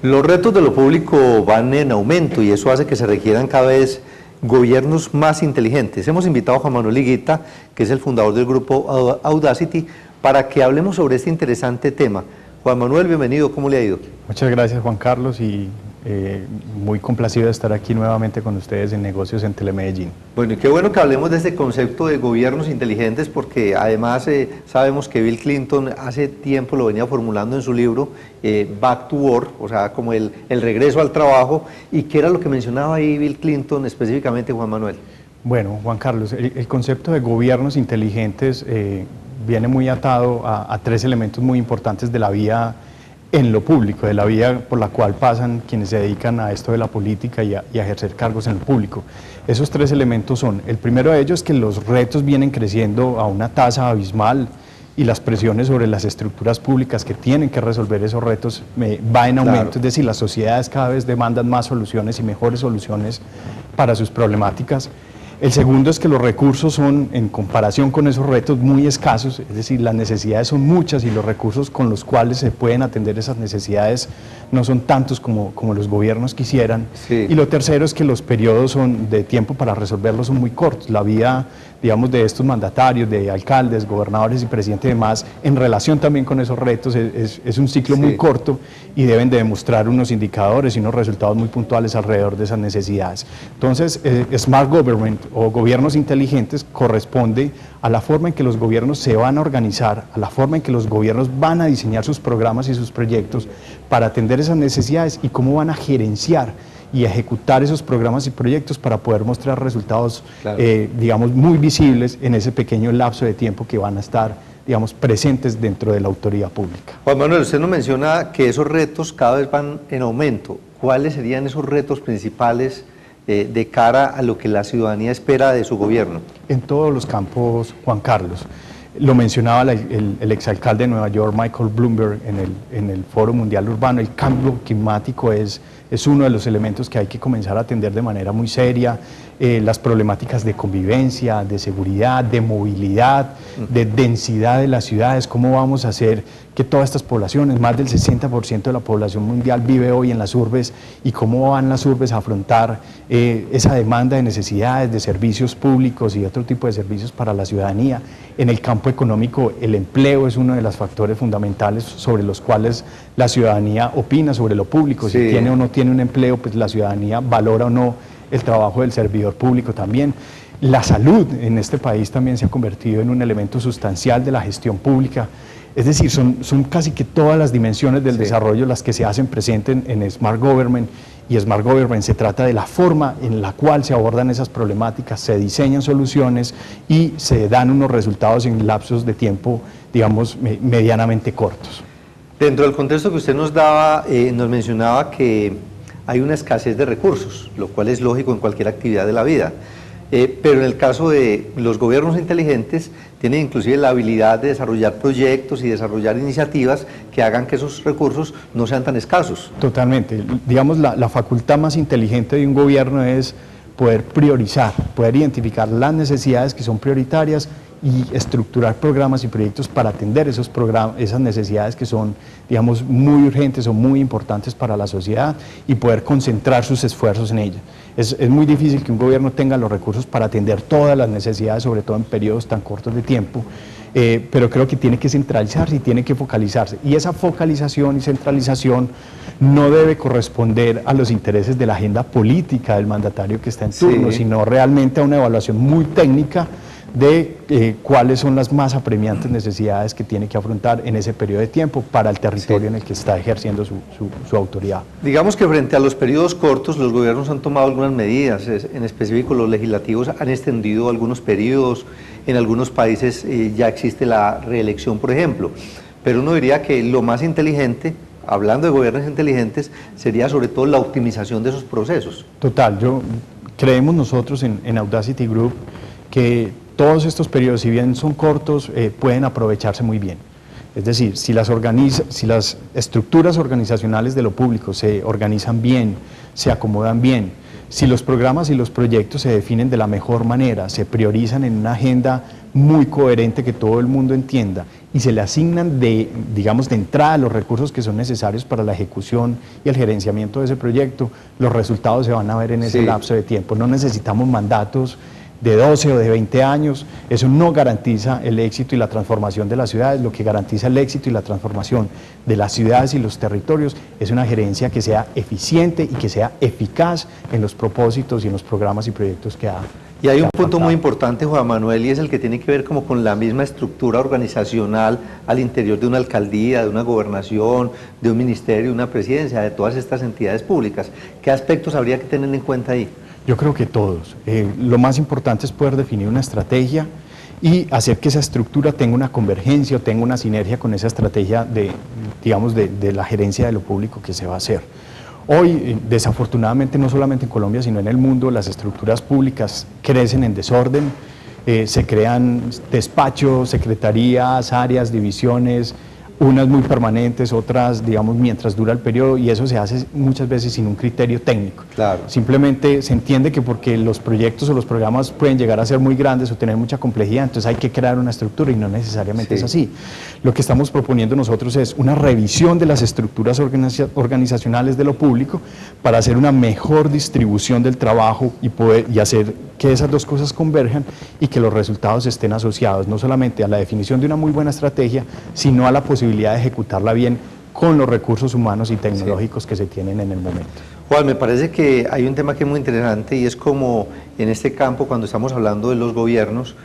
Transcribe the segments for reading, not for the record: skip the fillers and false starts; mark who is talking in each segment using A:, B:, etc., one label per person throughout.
A: Los retos de lo público van en aumento y eso hace que se requieran cada vez gobiernos más inteligentes. Hemos invitado a Juan Manuel Higuita, que es el fundador del grupo Audacity, para que hablemos sobre este interesante tema. Juan Manuel, bienvenido, ¿cómo le ha ido?
B: Muchas gracias, Juan Carlos, y muy complacido de estar aquí nuevamente con ustedes en Negocios en Telemedellín.
A: Bueno, y qué bueno que hablemos de este concepto de gobiernos inteligentes, porque además sabemos que Bill Clinton hace tiempo lo venía formulando en su libro Back to Work, o sea, como el regreso al trabajo. ¿Y qué era lo que mencionaba ahí Bill Clinton específicamente, Juan Manuel?
B: Bueno, Juan Carlos, el concepto de gobiernos inteligentes viene muy atado a tres elementos muy importantes de la vida en lo público, de la vía por la cual pasan quienes se dedican a esto de la política y a ejercer cargos en lo público. Esos tres elementos son: el primero de ellos es que los retos vienen creciendo a una tasa abismal y las presiones sobre las estructuras públicas que tienen que resolver esos retos va en aumento, claro. Es decir, las sociedades cada vez demandan más soluciones y mejores soluciones para sus problemáticas. El segundo es que los recursos son, en comparación con esos retos, muy escasos, es decir, las necesidades son muchas y los recursos con los cuales se pueden atender esas necesidades no son tantos como los gobiernos quisieran. Sí. Y lo tercero es que los periodos de tiempo para resolverlos son muy cortos. La vida, digamos, de estos mandatarios, de alcaldes, gobernadores y presidentes y demás, en relación también con esos retos, es un ciclo muy corto y deben de demostrar unos indicadores y unos resultados muy puntuales alrededor de esas necesidades. Entonces, Smart Government o gobiernos inteligentes corresponde a la forma en que los gobiernos se van a organizar, a la forma en que los gobiernos van a diseñar sus programas y sus proyectos para atender esas necesidades y cómo van a gerenciar y ejecutar esos programas y proyectos para poder mostrar resultados, claro, digamos, muy visibles en ese pequeño lapso de tiempo que van a estar, digamos, presentes dentro de la autoridad pública.
A: Juan Manuel, usted nos menciona que esos retos cada vez van en aumento. ¿Cuáles serían esos retos principales de cara a lo que la ciudadanía espera de su gobierno?
B: En todos los campos, Juan Carlos. Lo mencionaba el exalcalde de Nueva York, Michael Bloomberg, en el Foro Mundial Urbano. El cambio climático es uno de los elementos que hay que comenzar a atender de manera muy seria. Las problemáticas de convivencia, de seguridad, de movilidad, de densidad de las ciudades. ¿Cómo vamos a hacer que todas estas poblaciones, más del 60% de la población mundial vive hoy en las urbes, y cómo van las urbes a afrontar esa demanda de necesidades, de servicios públicos y otro tipo de servicios para la ciudadanía? En el campo económico, el empleo es uno de los factores fundamentales sobre los cuales la ciudadanía opina sobre lo público. Si tiene o no tiene un empleo, pues la ciudadanía valora o no el trabajo del servidor público también. La salud en este país también se ha convertido en un elemento sustancial de la gestión pública. Es decir, son casi que todas las dimensiones del desarrollo las que se hacen presentes en Smart Government. Y Smart Government se trata de la forma en la cual se abordan esas problemáticas, se diseñan soluciones y se dan unos resultados en lapsos de tiempo, digamos, medianamente cortos.
A: Dentro del contexto que usted nos daba, nos mencionaba que hay una escasez de recursos, lo cual es lógico en cualquier actividad de la vida. Pero en el caso de los gobiernos inteligentes, tienen inclusive la habilidad de desarrollar proyectos y desarrollar iniciativas que hagan que esos recursos no sean tan escasos.
B: Totalmente. Digamos, la facultad más inteligente de un gobierno es poder priorizar, poder identificar las necesidades que son prioritarias y estructurar programas y proyectos para atender esas necesidades que son, digamos, muy urgentes o muy importantes para la sociedad, y poder concentrar sus esfuerzos en ellas. Es muy difícil que un gobierno tenga los recursos para atender todas las necesidades, sobre todo en periodos tan cortos de tiempo, pero creo que tiene que centralizarse y tiene que focalizarse. Y esa focalización y centralización no debe corresponder a los intereses de la agenda política del mandatario que está en turno, sino realmente a una evaluación muy técnica de cuáles son las más apremiantes necesidades que tiene que afrontar en ese periodo de tiempo para el territorio en el que está ejerciendo su autoridad.
A: Digamos que frente a los periodos cortos, los gobiernos han tomado algunas medidas, en específico los legislativos han extendido algunos periodos, en algunos países ya existe la reelección, por ejemplo, pero uno diría que lo más inteligente, hablando de gobiernos inteligentes, sería sobre todo la optimización de esos procesos.
B: Total, creemos nosotros en Audacity Group que todos estos periodos, si bien son cortos, pueden aprovecharse muy bien. Es decir, si las estructuras organizacionales de lo público se organizan bien, se acomodan bien, si los programas y los proyectos se definen de la mejor manera, se priorizan en una agenda muy coherente que todo el mundo entienda y se le asignan digamos, de entrada los recursos que son necesarios para la ejecución y el gerenciamiento de ese proyecto, los resultados se van a ver en ese lapso de tiempo. No necesitamos mandatos de 12 o de 20 años, eso no garantiza el éxito y la transformación de las ciudades. Lo que garantiza el éxito y la transformación de las ciudades y los territorios es una gerencia que sea eficiente y que sea eficaz en los propósitos y en los programas y proyectos que ha.
A: Y hay un punto muy importante, Juan Manuel, y es el que tiene que ver como con la misma estructura organizacional al interior de una alcaldía, de una gobernación, de un ministerio, de una presidencia, de todas estas entidades públicas. ¿Qué aspectos habría que tener en cuenta ahí?
B: Yo creo que todos. Lo más importante es poder definir una estrategia y hacer que esa estructura tenga una convergencia o tenga una sinergia con esa estrategia digamos, de la gerencia de lo público que se va a hacer. Hoy, desafortunadamente, no solamente en Colombia, sino en el mundo, las estructuras públicas crecen en desorden, se crean despachos, secretarías, áreas, divisiones, unas muy permanentes, otras, digamos, mientras dura el periodo, y eso se hace muchas veces sin un criterio técnico.
A: Claro.
B: Simplemente se entiende que porque los proyectos o los programas pueden llegar a ser muy grandes o tener mucha complejidad, entonces hay que crear una estructura, y no necesariamente es así. Lo que estamos proponiendo nosotros es una revisión de las estructuras organizacionales de lo público para hacer una mejor distribución del trabajo y hacer que esas dos cosas converjan y que los resultados estén asociados no solamente a la definición de una muy buena estrategia, sino a la posibilidad de ejecutarla bien con los recursos humanos y tecnológicos que se tienen en el momento.
A: Juan, me parece que hay un tema que es muy interesante, y es como en este campo, cuando estamos hablando de los gobiernos,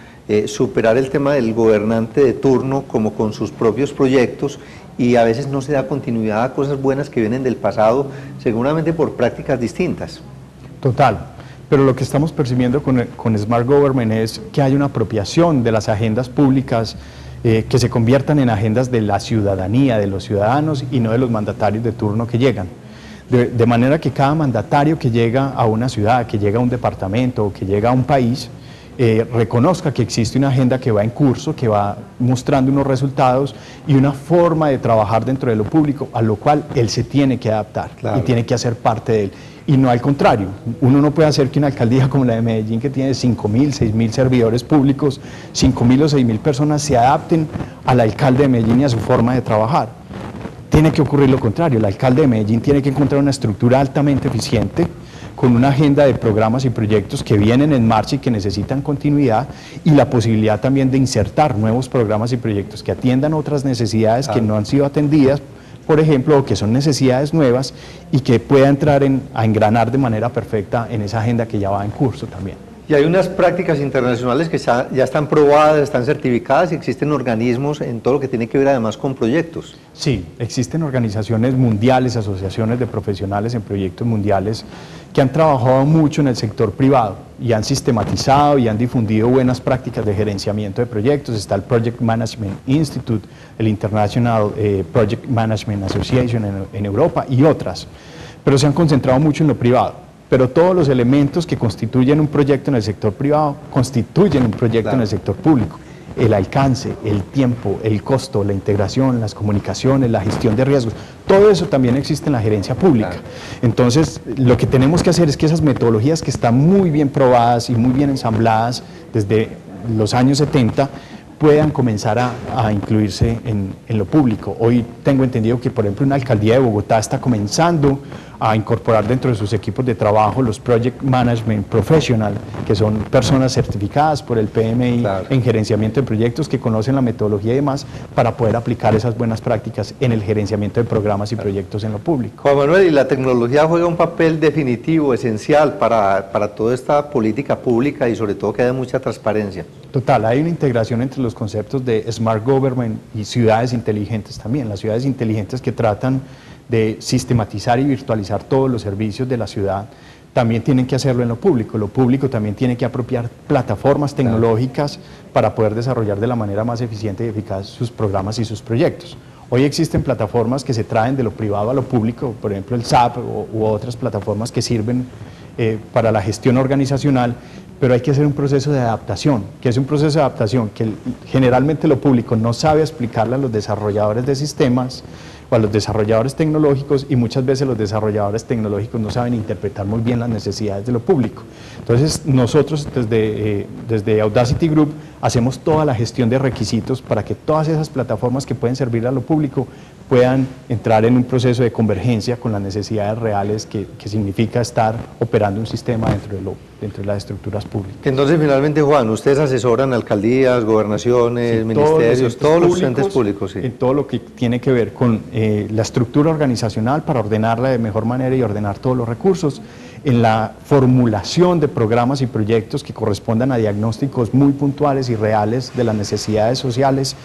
A: superar el tema del gobernante de turno como con sus propios proyectos, y a veces no se da continuidad a cosas buenas que vienen del pasado, seguramente por prácticas distintas.
B: Total. Pero lo que estamos percibiendo con Smart Government es que hay una apropiación de las agendas públicas que se conviertan en agendas de la ciudadanía, de los ciudadanos, y no de los mandatarios de turno que llegan. De manera que cada mandatario que llega a una ciudad, que llega a un departamento o que llega a un país, reconozca que existe una agenda que va en curso, que va mostrando unos resultados y una forma de trabajar dentro de lo público, a lo cual él se tiene que adaptar y tiene que hacer parte de él. Y no al contrario, uno no puede hacer que una alcaldía como la de Medellín, que tiene 5.000, 6.000 servidores públicos, 5.000 o 6.000 personas se adapten al alcalde de Medellín y a su forma de trabajar. Tiene que ocurrir lo contrario, el alcalde de Medellín tiene que encontrar una estructura altamente eficiente, con una agenda de programas y proyectos que vienen en marcha y que necesitan continuidad, y la posibilidad también de insertar nuevos programas y proyectos que atiendan otras necesidades que no han sido atendidas, por ejemplo, o que son necesidades nuevas, y que pueda entrar a engranar de manera perfecta en esa agenda que ya va en curso también.
A: Y hay unas prácticas internacionales que ya están probadas, están certificadas, y existen organismos en todo lo que tiene que ver además con proyectos.
B: Sí, existen organizaciones mundiales, asociaciones de profesionales en proyectos mundiales que han trabajado mucho en el sector privado y han sistematizado y han difundido buenas prácticas de gerenciamiento de proyectos. Está el Project Management Institute, el International Project Management Association en Europa y otras, pero se han concentrado mucho en lo privado. Pero todos los elementos que constituyen un proyecto en el sector privado constituyen un proyecto en el sector público. El alcance, el tiempo, el costo, la integración, las comunicaciones, la gestión de riesgos, todo eso también existe en la gerencia pública. Entonces, lo que tenemos que hacer es que esas metodologías que están muy bien probadas y muy bien ensambladas desde los años 70 puedan comenzar a incluirse en lo público. Hoy tengo entendido que, por ejemplo, una alcaldía de Bogotá está comenzando a incorporar dentro de sus equipos de trabajo los Project Management Professional, que son personas certificadas por el PMI en gerenciamiento de proyectos, que conocen la metodología y demás, para poder aplicar esas buenas prácticas en el gerenciamiento de programas y proyectos en lo público.
A: Juan Manuel, y la tecnología juega un papel definitivo, esencial para toda esta política pública, y sobre todo que haya mucha transparencia.
B: Total, hay una integración entre los conceptos de Smart Government y ciudades inteligentes también. Las ciudades inteligentes, que tratan de sistematizar y virtualizar todos los servicios de la ciudad, también tienen que hacerlo en lo público también tiene que apropiar plataformas tecnológicas para poder desarrollar de la manera más eficiente y eficaz sus programas y sus proyectos. Hoy existen plataformas que se traen de lo privado a lo público, por ejemplo el SAP u otras plataformas que sirven para la gestión organizacional, pero hay que hacer un proceso de adaptación, que es un proceso de adaptación que generalmente lo público no sabe explicarle a los desarrolladores de sistemas o a los desarrolladores tecnológicos, y muchas veces los desarrolladores tecnológicos no saben interpretar muy bien las necesidades de lo público. Entonces nosotros desde Audacity Group hacemos toda la gestión de requisitos para que todas esas plataformas que pueden servir a lo público puedan entrar en un proceso de convergencia con las necesidades reales que significa estar operando un sistema dentro de las estructuras públicas.
A: Entonces, finalmente, Juan, ustedes asesoran alcaldías, gobernaciones, ministerios, todos los entes públicos. Sí.
B: En todo lo que tiene que ver con la estructura organizacional para ordenarla de mejor manera y ordenar todos los recursos, en la formulación de programas y proyectos que correspondan a diagnósticos muy puntuales y reales de las necesidades sociales,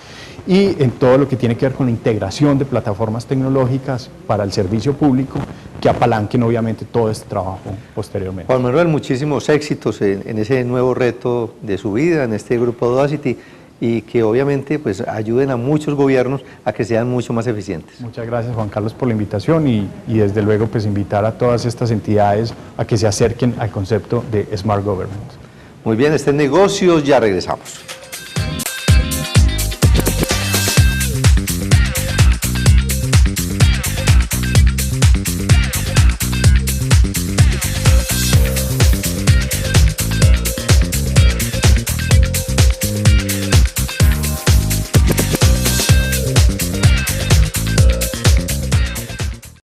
B: y en todo lo que tiene que ver con la integración de plataformas tecnológicas para el servicio público que apalanquen obviamente todo este trabajo posteriormente.
A: Juan Manuel, muchísimos éxitos en ese nuevo reto de su vida, en este grupo Audacity, y que obviamente pues ayuden a muchos gobiernos a que sean mucho más eficientes.
B: Muchas gracias, Juan Carlos, por la invitación y desde luego pues invitar a todas estas entidades a que se acerquen al concepto de Smart Government.
A: Muy bien, este es Negocios, ya regresamos.